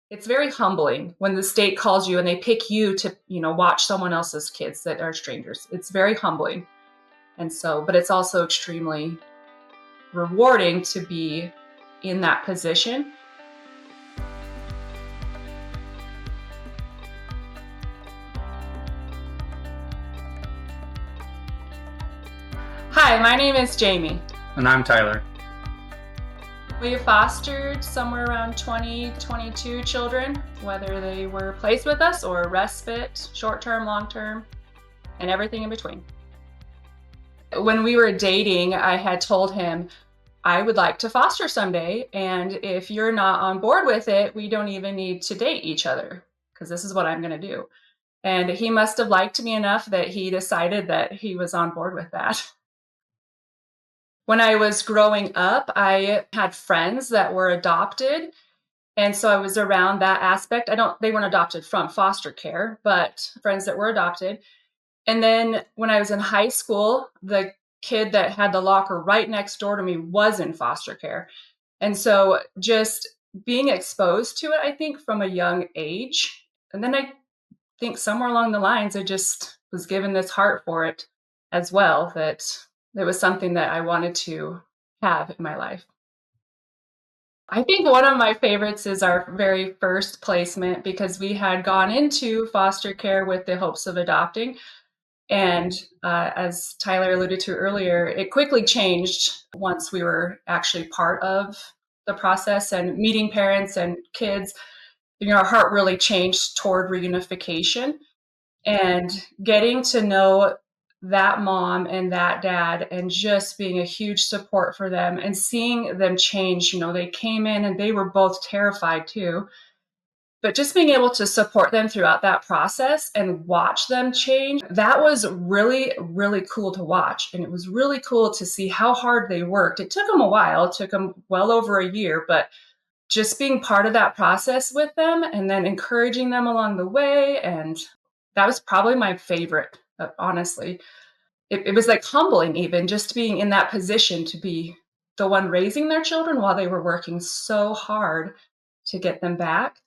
It's very humbling when the state calls you and they pick you to, watch someone else's kids that are strangers. It's very humbling. And so, but it's also extremely rewarding to be in that position. Hi, my name is Jamie. And I'm Tyler. We have fostered somewhere around 22 children, whether they were placed with us or respite, short-term, long-term, and everything in between. When we were dating, I had told him, I would like to foster someday, and if you're not on board with it, we don't even need to date each other, because this is what I'm going to do. And he must have liked me enough that he decided that he was on board with that. When I was growing up, I had friends that were adopted. And so I was around that aspect. They weren't adopted from foster care, but friends that were adopted. And then when I was in high school, the kid that had the locker right next door to me was in foster care. And so just being exposed to it, I think, from a young age. And then I think somewhere along the lines, I just was given this heart for it as well, that it was something that I wanted to have in my life. I think one of my favorites is our very first placement, because we had gone into foster care with the hopes of adopting. And as Tyler alluded to earlier, it quickly changed once we were actually part of the process and meeting parents and kids. Our heart really changed toward reunification and getting to know that mom and that dad and just being a huge support for them and seeing them change. They came in and they were both terrified too, but just being able to support them throughout that process and watch them change, that was really, really cool to watch. And it was really cool to see how hard they worked. It took them a while. It took them well over a year, but just being part of that process with them and then encouraging them along the way. And that was probably my favorite, honestly. It was like humbling, even just being in that position to be the one raising their children while they were working so hard to get them back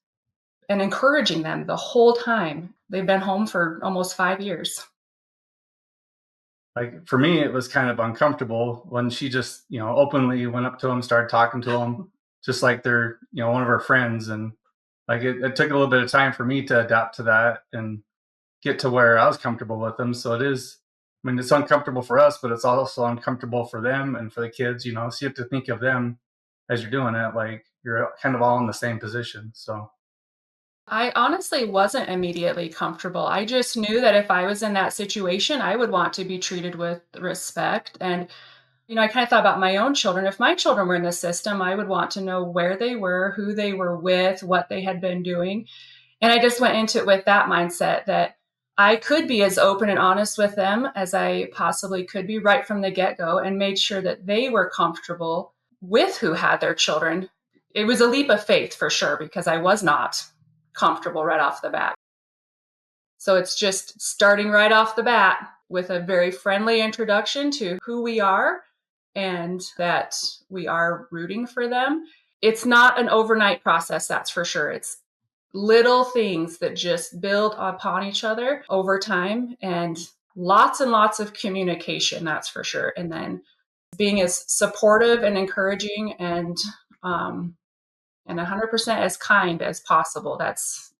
and encouraging them the whole time. They've been home for almost 5 years. Like for me, it was kind of uncomfortable when she just, openly went up to them, started talking to them, just like they're, one of her friends. And like it took a little bit of time for me to adapt to that and get to where I was comfortable with them. So it's uncomfortable for us, but it's also uncomfortable for them and for the kids, so you have to think of them as you're doing it, like you're kind of all in the same position. So I honestly wasn't immediately comfortable. I just knew that if I was in that situation, I would want to be treated with respect. And, I kind of thought about my own children. If my children were in the system, I would want to know where they were, who they were with, what they had been doing. And I just went into it with that mindset that I could be as open and honest with them as I possibly could be right from the get-go, and made sure that they were comfortable with who had their children. It was a leap of faith for sure, because I was not comfortable right off the bat. So it's just starting right off the bat with a very friendly introduction to who we are and that we are rooting for them. It's not an overnight process, that's for sure. It's little things that just build upon each other over time, and lots of communication, that's for sure. And then being as supportive and encouraging and 100% as kind as possible. That's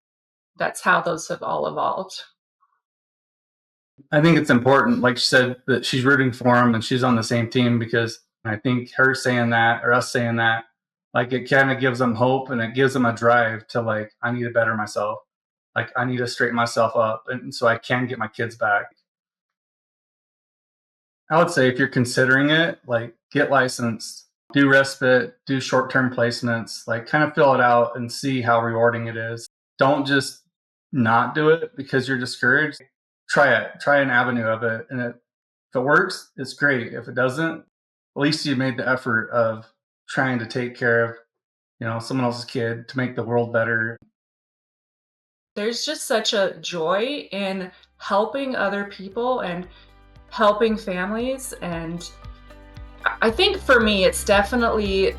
how those have all evolved. I think it's important, like she said, that she's rooting for him and she's on the same team, because I think her saying that or us saying that, like it kind of gives them hope and it gives them a drive to like, I need to better myself. Like I need to straighten myself up and so I can get my kids back. I would say if you're considering it, like get licensed, do respite, do short-term placements, like kind of fill it out and see how rewarding it is. Don't just not do it because you're discouraged. Try it. Try an avenue of it. And if it works, it's great. If it doesn't, at least you made the effort of trying to take care of, someone else's kid to make the world better. There's just such a joy in helping other people and helping families. And I think for me, it's definitely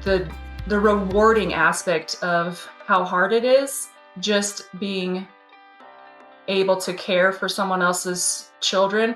the the rewarding aspect of how hard it is, just being able to care for someone else's children